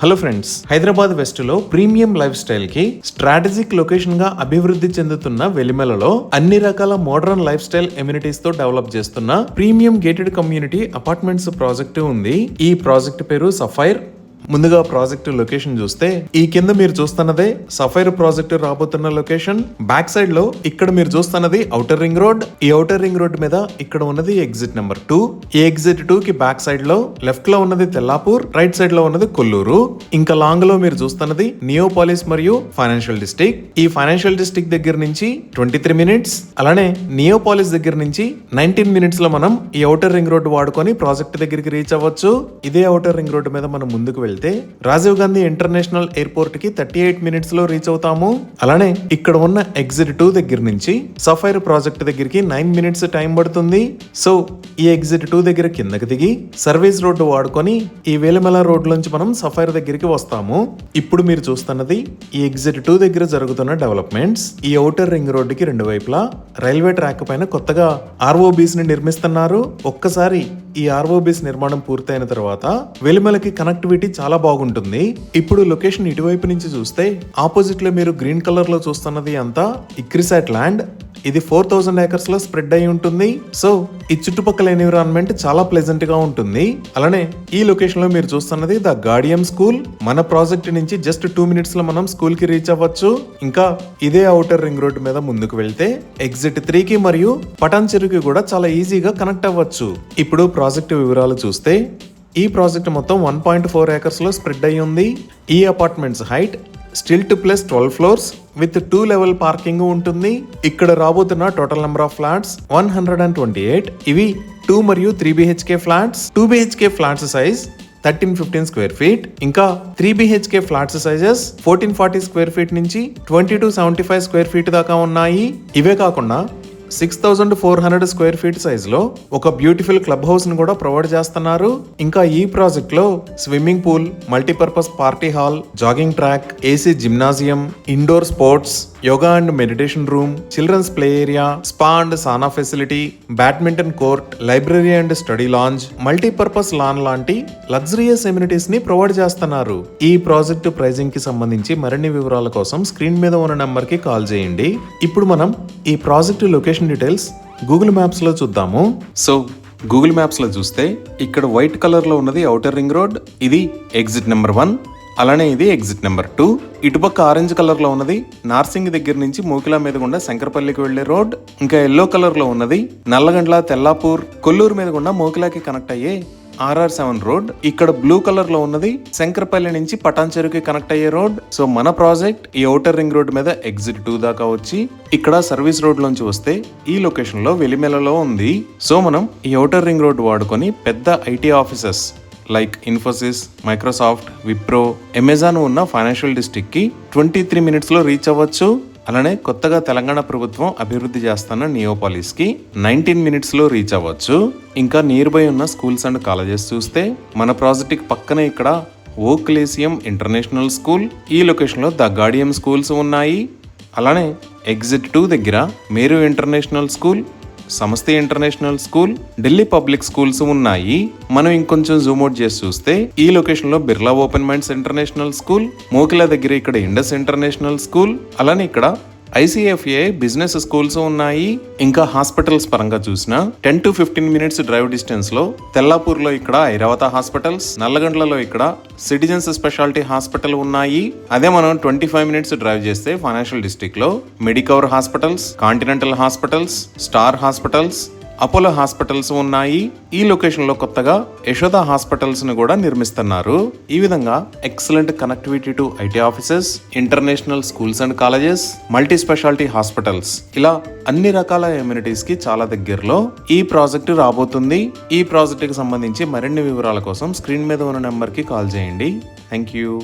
Hello friends, Hyderabad west లో premium life style కి strategic location గా అభివృద్ధి చెందుతున్న వెలిమెలలో అన్ని రకాల మోడర్న్ లైఫ్ స్టైల్ ఎమ్యూనిటీస్ తో డెవలప్ చేస్తున్న premium gated community apartments project ఉంది. ఈ ప్రాజెక్ట్ పేరు సఫైర్. ముందుగా ప్రాజెక్ట్ లొకేషన్ చూస్తే ఈ కింద మీరు చూస్తున్నదే సఫైర్ ప్రాజెక్ట్ రాబోతున్న లొకేషన్. బ్యాక్ సైడ్ లో ఇక్కడ మీరు చూస్తున్నది ఔటర్ రింగ్ రోడ్. ఈ ఔటర్ రింగ్ రోడ్ మీద ఇక్కడ ఉన్నది ఎగ్జిట్ నెంబర్ 2. ఈ ఎగ్జిట్ 2 కి బ్యాక్ సైడ్ లో లెఫ్ట్ లో ఉన్నది తెల్లాపూర్, రైట్ సైడ్ లో ఉన్నది కొల్లూరు. ఇంకా లాంగ్ లో మీరు చూస్తున్నది నియోపాలిస్ మరియు ఫైనాన్షియల్ డిస్ట్రిక్ట్. ఈ ఫైనాన్షియల్ డిస్ట్రిక్ట్ దగ్గర నుంచి 23 మినిట్స్, అలానే నియోపాలిస్ దగ్గర నుంచి 19 మినిట్స్ లో మనం ఈ ఔటర్ రింగ్ రోడ్ వాడుకొని ప్రాజెక్ట్ దగ్గరికి రీచ్ అవ్వచ్చు. ఇదే ఔటర్ రింగ్ రోడ్ మీద మనం ముందుకు వెళ్తే రాజీవ్ గాంధీ ఇంటర్నేషనల్ ఎయిర్పోర్ట్ కి 38 మినిట్స్ లో రీచ్ అవుతాము. అలానే ఇక్కడ ఉన్న ఎగ్జిట్ 2 దగ్గర నుంచి సఫైర్ ప్రాజెక్ట్ దగ్గరికి 9 మినిట్స్ టైం పడుతుంది. సో ఈ ఎగ్జిట్ 2 దగ్గర కిందకి దిగి సర్వీస్ రోడ్డు వాడుకొని ఈ వేలిమల రోడ్ నుంచి మనం సఫైర్ దగ్గరికి వస్తాము. ఇప్పుడు మీరు చూస్తున్నది ఈ ఎగ్జిట్ 2 దగ్గర జరుగుతున్న డెవలప్మెంట్స్. ఈ ఔటర్ రింగ్ రోడ్డుకి రెండు వైపులా రైల్వే ట్రాక్ పైన కొత్తగా ఆర్ఓబీస్ ని నిర్మిస్తున్నారు. ఒక్కసారి ఈ ఆర్ఓబీస్ నిర్మాణం పూర్తయిన తర్వాత వెలిమలకి కనెక్టివిటీ చాలా బాగుంటుంది. ఇప్పుడు లొకేషన్ ఇటువైపు నుంచి చూస్తే ఆపోజిట్ లో మీరు గ్రీన్ కలర్ లో చూస్తున్నది అంతా ఇక్రిసాట్ ల్యాండ్. ఇది 4000 ఏకర్స్ లో స్ప్రెడ్ అయి ఉంటుంది. సో ఈ చుట్టుపక్కల ఎన్విరాన్మెంట్ చాలా ప్లెజెంట్ గా ఉంటుంది. అలానే ఈ లొకేషన్ లో మీరు చూస్తున్నది ద గార్డియం స్కూల్. మన ప్రాజెక్ట్ నుంచి జస్ట్ 2 మినిట్స్ లో మనం స్కూల్ కి రీచ్ అవ్వచ్చు. ఇంకా ఇదే ఔటర్ రింగ్ రోడ్ మీద ముందుకు వెళ్తే ఎగ్జిట్ 3 కి మరియు పటాన్ చెరువుకి కూడా చాలా ఈజీగా కనెక్ట్ అవ్వచ్చు. ఇప్పుడు ప్రాజెక్ట్ వివరాలు చూస్తే ఈ ప్రాజెక్ట్ మొత్తం 1.4 ఏకర్స్ లో స్ప్రెడ్ అయి ఉంది. ఈ apartments height stilt plus 12 floors with 2 level parking ఉంటుంది. ఇక్కడ రాబోతున్న టోటల్ నెంబర్ ఆఫ్ ఫ్లాట్స్ 128. ఇవి 2 మరియు 3 BHK flats. 2 BHK flats size 1315 square feet. ఇంకా 3 BHK flats sizes 1440 square feet నుంచి 2275 స్క్వేర్ ఫీట్ దాకా ఉన్నాయి. ఇవే కాకుండా 6400 స్క్వేర్ ఫీట్ సైజ్ లో ఒక బ్యూటిఫుల్ క్లబ్ హౌస్ ను కూడా ప్రొవైడ్ చేస్తున్నారు. ఇంకా ఈ ప్రాజెక్ట్ లో swimming pool, multipurpose party hall, jogging track, AC gymnasium, indoor sports, yoga and meditation room, children's play area, spa and sauna facility, badminton court, library and study lounge, multipurpose lawn లాంటి luxurious amenities ని provide చేస్తున్నారు. ఈ project pricing కి సంబంధించి మరిన్ని వివరాల కోసం screen మీద ఉన్న నంబర్ కి కాల్ చేయండి. ఇప్పుడు మనం ఈ project location details Google maps లో చూద్దాము. సో గూగుల్ మ్యాప్స్ లో చూస్తే ఇక్కడ వైట్ కలర్ లో ఉన్నది ఔటర్ రింగ్ రోడ్. ఇది ఎగ్జిట్ నెంబర్ 1. అలానే ఇది ఎగ్జిట్ నెంబర్ 2. ఇటుపక్క ఆరెంజ్ కలర్ లో ఉన్నది నార్సింగ్ దగ్గర నుంచి మోకిలా మీద గుండా శంకరపల్లికి వెళ్లే రోడ్. ఇంకా ఎల్లో కలర్ లో ఉన్నది నల్లగండ్ల, తెల్లాపూర్, కొల్లూరు మీద గుండా మోకిలాకి కనెక్ట్ అయ్యే RR7 రోడ్. ఇక్కడ బ్లూ కలర్ లో ఉన్నది శంకరపల్లి నుంచి పటాన్ చెరువుకి కనెక్ట్ అయ్యే రోడ్. సో మన ప్రాజెక్ట్ ఈ ఔటర్ రింగ్ రోడ్ మీద ఎగ్జిట్ 2 దాకా వచ్చి ఇక్కడ సర్వీస్ రోడ్ లోంచి వస్తే ఈ లొకేషన్ లో వెలిమెలలో ఉంది. సో మనం ఈ ఔటర్ రింగ్ రోడ్ వాడుకొని పెద్ద IT offices like Infosys, Microsoft, Wipro, Amazon ఉన్న ఫైనాన్షియల్ డిస్ట్రిక్ట్ కి 23 మినిట్స్ లో రీచ్ అవ్వచ్చు. అలానే కొత్తగా తెలంగాణ ప్రభుత్వం అభివృద్ధి చేస్తున్న నియోపాలిస్ కి 19 మినిట్స్ లో రీచ్ అవ్వచ్చు. ఇంకా నియర్ బై ఉన్న స్కూల్స్ అండ్ కాలేజెస్ చూస్తే మన ప్రాజెక్ట్ కి పక్కనే ఇక్కడ ఓక్లేసియం ఇంటర్నేషనల్ స్కూల్, ఈ లొకేషన్ లో ద గార్డియం స్కూల్స్ ఉన్నాయి. అలానే ఎగ్జిట్ 2 దగ్గర Meru international school, Samashti international school, Delhi public schools ఉన్నాయి. మనం ఇంకొంచెం జూమ్ అవుట్ చేసి చూస్తే ఈ లొకేషన్ లో Birla open minds international school, Mokila దగ్గర ఇక్కడ ఇండస్ ఇంటర్నేషనల్ స్కూల్, అలానే ఇక్కడ ICFA బిజినెస్ స్కూల్స్ ఉన్నాయి. ఇంకా హాస్పిటల్స్ పరంగా చూసినా 10 to 15 మినిట్స్ డ్రైవ్ డిస్టెన్స్ లో తెల్లాపూర్ లో ఇక్కడ ఐరావత హాస్పిటల్స్, నల్లగండ్లలో ఇక్కడ సిటిజన్స్ స్పెషాలిటీ హాస్పిటల్ ఉన్నాయి. అదే మనం 25 మినిట్స్ డ్రైవ్ చేస్తే ఫైనాన్షియల్ డిస్ట్రిక్ట్ లో Medicover hospitals, continental hospitals, star hospitals, Apollo hospitals ఉన్నాయి. ఈ లొకేషన్ లో కొత్తగా యశోద హాస్పిటల్స్ ను కూడా నిర్మిస్తున్నారు. ఈ విధంగా excellent connectivity to IT offices, international schools and colleges, multi speciality hospitals, ఇలా అన్ని రకాల ఎమ్యూనిటీస్ కి చాలా దగ్గరలో ఈ ప్రాజెక్టు రాబోతుంది. ఈ ప్రాజెక్ట్ కి సంబంధించి మరిన్ని వివరాల కోసం స్క్రీన్ మీద ఉన్న నెంబర్ కి కాల్ చేయండి. Thank you.